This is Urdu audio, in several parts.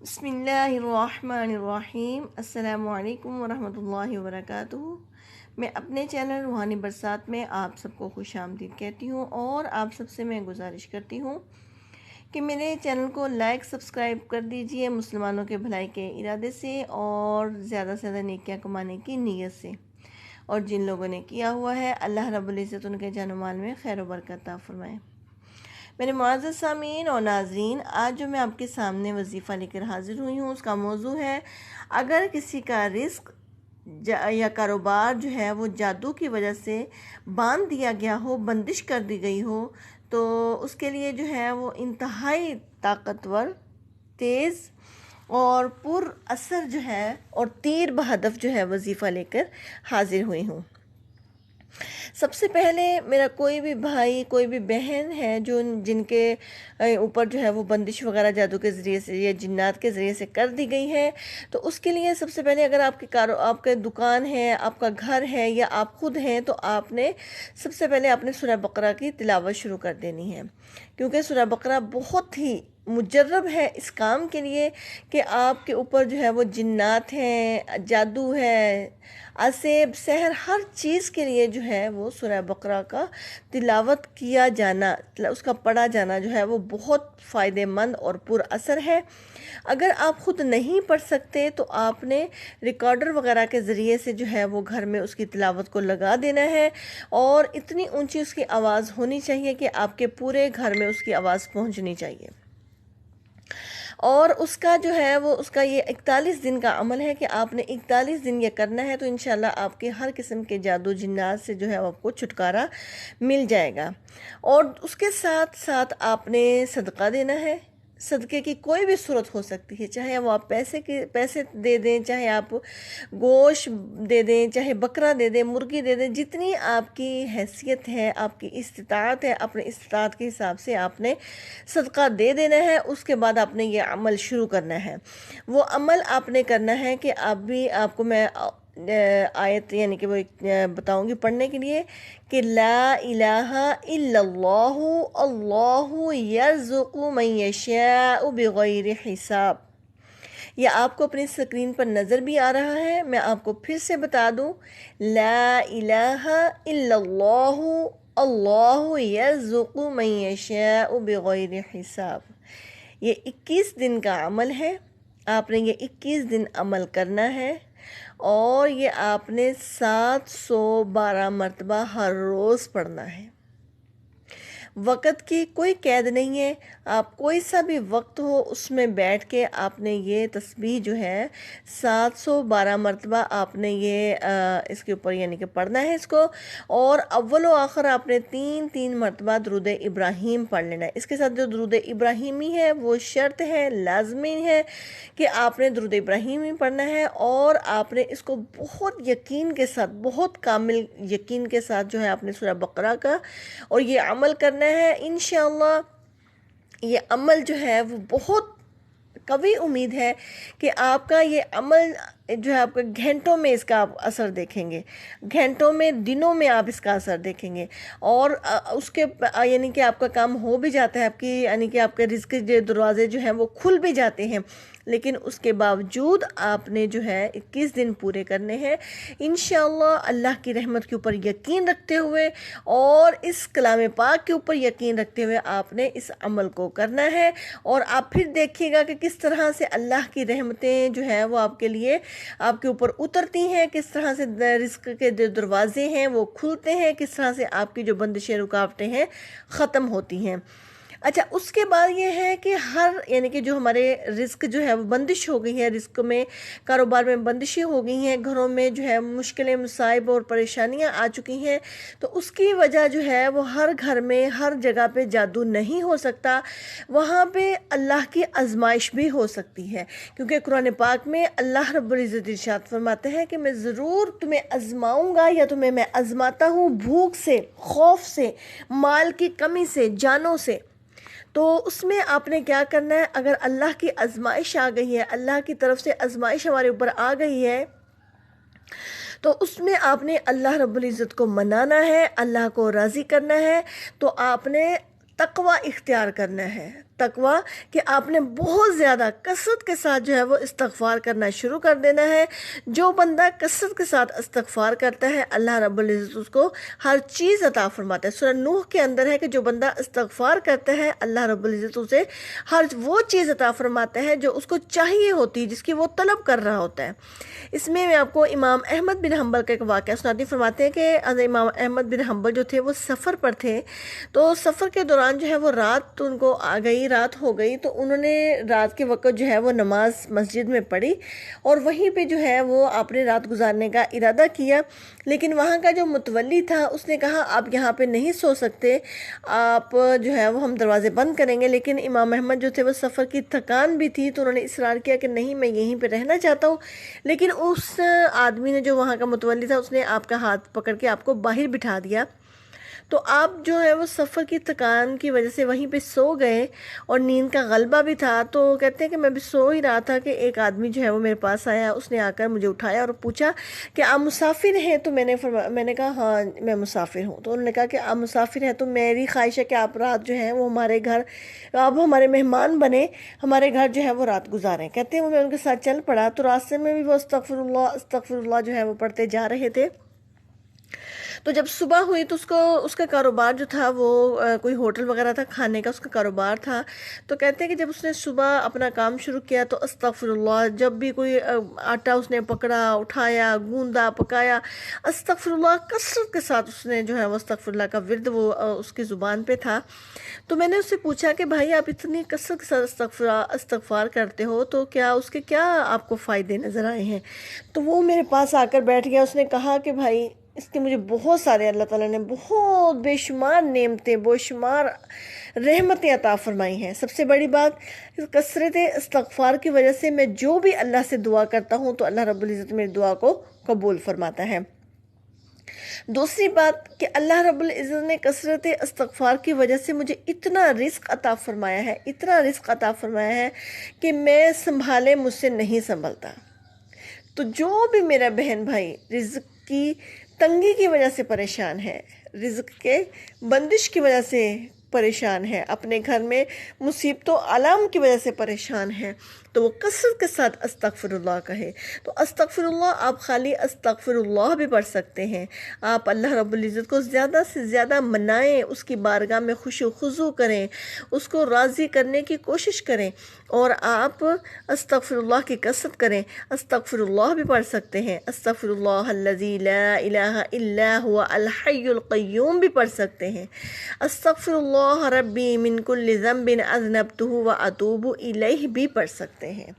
بسم اللہ الرحمن الرحیم۔ السلام علیکم ورحمۃ اللہ وبرکاتہ۔ میں اپنے چینل روحانی برسات میں آپ سب کو خوش آمدید کہتی ہوں اور آپ سب سے میں گزارش کرتی ہوں کہ میرے چینل کو لائک سبسکرائب کر دیجئے مسلمانوں کے بھلائی کے ارادے سے اور زیادہ سے زیادہ نیکیاں کمانے کی نیت سے، اور جن لوگوں نے کیا ہوا ہے اللہ رب العزت ان کے جان و مال میں خیر و برکت عطا فرمائے۔ میرے معزز سامعین اور ناظرین، آج جو میں آپ کے سامنے وظیفہ لے کر حاضر ہوئی ہوں اس کا موضوع ہے، اگر کسی کا رزق یا کاروبار جو ہے وہ جادو کی وجہ سے باندھ دیا گیا ہو، بندش کر دی گئی ہو، تو اس کے لیے جو ہے وہ انتہائی طاقتور، تیز اور پر اثر جو ہے اور تیر بہدف جو ہے وظیفہ لے کر حاضر ہوئی ہوں۔ سب سے پہلے میرا کوئی بھی بھائی، کوئی بھی بہن ہے جن کے اوپر جو ہے وہ بندش وغیرہ جادو کے ذریعے سے یا جنات کے ذریعے سے کر دی گئی ہے، تو اس کے لیے سب سے پہلے اگر آپ کے دکان ہے، آپ کا گھر ہے یا آپ خود ہیں، تو آپ نے سب سے پہلے اپنے سورہ بقرہ کی تلاوت شروع کر دینی ہے، کیونکہ سورہ بقرہ بہت ہی مجرب ہے اس کام کے لیے کہ آپ کے اوپر جو ہے وہ جنات ہیں، جادو ہے، اسیب، سحر، ہر چیز کے لیے جو ہے وہ سورہ بقرہ کا تلاوت کیا جانا، اس کا پڑھا جانا جو ہے وہ بہت فائدہ مند اور پر اثر ہے۔ اگر آپ خود نہیں پڑھ سکتے تو آپ نے ریکارڈر وغیرہ کے ذریعے سے جو ہے وہ گھر میں اس کی تلاوت کو لگا دینا ہے، اور اتنی اونچی اس کی آواز ہونی چاہیے کہ آپ کے پورے گھر میں اس کی آواز پہنچنی چاہیے۔ اور اس کا جو ہے وہ اس کا یہ 41 دن کا عمل ہے کہ آپ نے 41 دن یہ کرنا ہے، تو انشاءاللہ آپ کے ہر قسم کے جادو جنات سے جو ہے وہ آپ کو چھٹکارا مل جائے گا۔ اور اس کے ساتھ ساتھ آپ نے صدقہ دینا ہے۔ صدقے کی کوئی بھی صورت ہو سکتی ہے، چاہے وہ آپ پیسے دے دیں، چاہے آپ گوشت دے دیں، چاہے بکرا دے دیں، مرغی دے دیں، جتنی آپ کی حیثیت ہے، آپ کی استطاعت ہے، اپنے استطاعت کے حساب سے آپ نے صدقہ دے دینا ہے۔ اس کے بعد آپ نے یہ عمل شروع کرنا ہے۔ وہ عمل آپ نے کرنا ہے کہ آپ کو میں آیت یعنی کہ وہ بتاؤں گی پڑھنے کے لیے کہ لا الہ الا اللہ اللہ یرزق من یشاء بغیر حساب۔ یہ آپ کو اپنی اسکرین پر نظر بھی آ رہا ہے، میں آپ کو پھر سے بتا دوں، لا الہ الا اللہ اللہ یرزق من یشاء بغیر حساب۔ یہ 21 دن کا عمل ہے، آپ نے یہ 21 دن عمل کرنا ہے، اور یہ آپ نے 712 مرتبہ ہر روز پڑھنا ہے۔ وقت کی کوئی قید نہیں ہے، آپ کوئی سا بھی وقت ہو اس میں بیٹھ کے آپ نے یہ تسبیح جو ہے 712 مرتبہ آپ نے یہ اس کے اوپر یعنی کہ پڑھنا ہے اس کو، اور اول و آخر آپ نے 3 مرتبہ درود ابراہیم پڑھ لینا ہے۔ اس کے ساتھ جو درود ابراہیمی ہے وہ شرط ہے، لازمی ہے کہ آپ نے درود ابراہیمی پڑھنا ہے، اور آپ نے اس کو بہت یقین کے ساتھ، بہت کامل یقین کے ساتھ جو ہے آپ نے سورہ بقرہ کا اور یہ عمل کرنا ہے۔ انشاءاللہ یہ عمل جو ہے وہ بہت قوی امید ہے کہ آپ کا یہ عمل جو ہے آپ کے گھنٹوں میں اس کا آپ اثر دیکھیں گے، گھنٹوں میں، دنوں میں آپ اس کا اثر دیکھیں گے، اور اس کے یعنی کہ آپ کا کام ہو بھی جاتا ہے، آپ کی یعنی کہ آپ کے رزق کے دروازے جو ہیں وہ کھل بھی جاتے ہیں، لیکن اس کے باوجود آپ نے جو ہے 21 دن پورے کرنے ہیں انشاءاللہ، اللہ کی رحمت کے اوپر یقین رکھتے ہوئے اور اس کلام پاک کے اوپر یقین رکھتے ہوئے آپ نے اس عمل کو کرنا ہے، اور آپ پھر دیکھیے گا کہ کس طرح سے اللہ کی رحمتیں جو ہیں وہ آپ کے لیے، آپ کے اوپر اترتی ہیں، کس طرح سے رزق کے دروازے ہیں وہ کھلتے ہیں، کس طرح سے آپ کی جو بندشیں رکاوٹیں ہیں ختم ہوتی ہیں۔ اچھا، اس کے بعد یہ ہے کہ یعنی کہ جو ہمارے رزق جو ہے وہ بندش ہو گئی ہے، رزق میں، کاروبار میں بندشیں ہو گئی ہیں، گھروں میں جو ہے مشکلیں، مصائب اور پریشانیاں آ چکی ہیں، تو اس کی وجہ جو ہے وہ ہر گھر میں، ہر جگہ پہ جادو نہیں ہو سکتا، وہاں پہ اللہ کی آزمائش بھی ہو سکتی ہے، کیونکہ قرآن پاک میں اللہ رب العزت ارشاد فرماتے ہیں کہ میں ضرور تمہیں آزماؤں گا، یا تمہیں میں آزماتا ہوں بھوک سے، خوف سے، مال کی کمی سے، جانوں سے۔ تو اس میں آپ نے کیا کرنا ہے، اگر اللہ کی آزمائش آ گئی ہے، اللہ کی طرف سے آزمائش ہمارے اوپر آ گئی ہے، تو اس میں آپ نے اللہ رب العزت کو منانا ہے، اللہ کو راضی کرنا ہے، تو آپ نے تقوی اختیار کرنا ہے۔ تقویٰ کہ آپ نے بہت زیادہ کثرت کے ساتھ جو ہے وہ استغفار کرنا شروع کر دینا ہے۔ جو بندہ کثرت کے ساتھ استغفار کرتا ہے اللہ رب العزت اس کو ہر چیز عطا فرماتا ہے۔ سورہ نوح کے اندر ہے کہ جو بندہ استغفار کرتا ہے اللہ رب العزت اسے ہر وہ چیز عطا فرماتا ہے جو اس کو چاہیے ہوتی ہے، جس کی وہ طلب کر رہا ہوتا ہے۔ اس میں آپ کو امام احمد بن حنبل کا ایک واقعہ سناتی، فرماتے ہیں کہ امام احمد بن حنبل جو تھے وہ سفر پر تھے، تو سفر کے دوران جو ہے وہ رات ان کو آ گئی، رات ہو گئی، تو انہوں نے رات کے وقت جو ہے وہ نماز مسجد میں پڑھی اور وہیں پہ جو ہے وہ آپ نے رات گزارنے کا ارادہ کیا، لیکن وہاں کا جو متولی تھا اس نے کہا آپ یہاں پہ نہیں سو سکتے، آپ جو ہے وہ ہم دروازے بند کریں گے۔ لیکن امام احمد جو تھے وہ سفر کی تھکان بھی تھی تو انہوں نے اصرار کیا کہ نہیں، میں یہیں پہ رہنا چاہتا ہوں، لیکن اس آدمی نے جو وہاں کا متولی تھا اس نے آپ کا ہاتھ پکڑ کے آپ کو باہر بٹھا دیا، تو آپ جو ہے وہ سفر کی تھکان کی وجہ سے وہیں پہ سو گئے اور نیند کا غلبہ بھی تھا۔ تو کہتے ہیں کہ میں بھی سو ہی رہا تھا کہ ایک آدمی جو ہے وہ میرے پاس آیا، اس نے آ کر مجھے اٹھایا اور پوچھا کہ آپ مسافر ہیں؟ تو میں نے کہا ہاں میں مسافر ہوں۔ تو انہوں نے کہا کہ آپ مسافر ہیں تو میری خواہش ہے کہ آپ رات جو ہے وہ ہمارے گھر، آپ ہمارے مہمان بنے، ہمارے گھر جو ہے وہ رات گزاریں۔ کہتے ہیں وہ میں ان کے ساتھ چل پڑا، تو راستے میں بھی وہ استغفر اللہ جو ہے وہ پڑھتے جا رہے تھے۔ تو جب صبح ہوئی تو اس کا کاروبار جو تھا وہ کوئی ہوٹل وغیرہ تھا، کھانے کا اس کا کاروبار تھا۔ تو کہتے ہیں کہ جب اس نے صبح اپنا کام شروع کیا تو استغفر اللہ، جب بھی کوئی آٹا اس نے پکڑا، اٹھایا، گوندا، پکایا، استغفر اللہ کثرت کے ساتھ اس نے جو ہے وہ استغفر اللہ کا ورد وہ اس کی زبان پہ تھا۔ تو میں نے اس سے پوچھا کہ بھائی آپ اتنی کثرت کے ساتھ استغفار کرتے ہو تو کیا اس کے کیا آپ کو فائدے نظر آئے ہیں؟ تو وہ میرے پاس آ کر بیٹھ گیا، اس نے کہا کہ بھائی اس کے مجھے بہت سارے اللہ تعالیٰ نے بہت بے شمار نعمتیں، بے شمار رحمتیں عطا فرمائی ہیں۔ سب سے بڑی بات کثرت استغفار کی وجہ سے میں جو بھی اللہ سے دعا کرتا ہوں تو اللہ رب العزت میری دعا کو قبول فرماتا ہے۔ دوسری بات کہ اللہ رب العزت نے کثرت استغفار کی وجہ سے مجھے اتنا رزق عطا فرمایا ہے، اتنا رزق عطا فرمایا ہے کہ میں سنبھالے مجھ سے نہیں سنبھلتا۔ تو جو بھی میرا بہن بھائی رزق کی تنگی کی وجہ سے پریشان ہے، رزق کے بندش کی وجہ سے پریشان ہے، اپنے گھر میں مصیبت و آلام کی وجہ سے پریشان ہے، تو وہ کثرت کے ساتھ استغفر اللہ کہے۔ تو استغفر اللہ آپ خالی استغفر اللہ بھی پڑھ سکتے ہیں، آپ اللہ رب العزت کو زیادہ سے زیادہ منائیں، اس کی بارگاہ میں خشوع و خضوع کریں، اس کو راضی کرنے کی کوشش کریں، اور آپ استغفر اللہ کی کثرت کریں۔ استغفر اللہ بھی پڑھ سکتے ہیں، استغفر اللہ الذی لا الہ الا هو الحی القیوم بھی پڑھ سکتے ہیں، استغفر اللہ ربی من کل ذنب اذنبتہ واتوب الیہ بھی پڑھ سکتے ہیں۔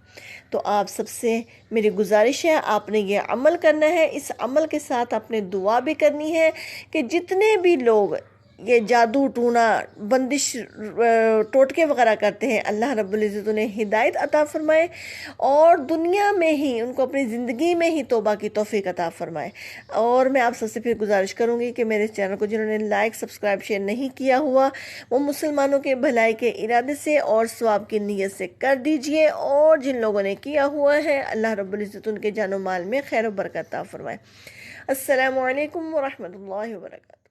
تو آپ سب سے میری گزارش ہے آپ نے یہ عمل کرنا ہے، اس عمل کے ساتھ آپ نے دعا بھی کرنی ہے کہ جتنے بھی لوگ یہ جادو ٹونا بندش ٹوٹکے وغیرہ کرتے ہیں اللہ رب العزت انہیں ہدایت عطا فرمائے اور دنیا میں ہی ان کو اپنی زندگی میں ہی توبہ کی توفیق عطا فرمائے۔ اور میں آپ سب سے پھر گزارش کروں گی کہ میرے اس چینل کو جنہوں نے لائک، سبسکرائب، شیئر نہیں کیا ہوا وہ مسلمانوں کے بھلائی کے ارادے سے اور ثواب کی نیت سے کر دیجئے، اور جن لوگوں نے کیا ہوا ہے اللہ رب العزت ان کے جان و مال میں خیر و برکت عطا فرمائے۔ السلام علیکم ورحمۃ اللہ وبرکاتہ۔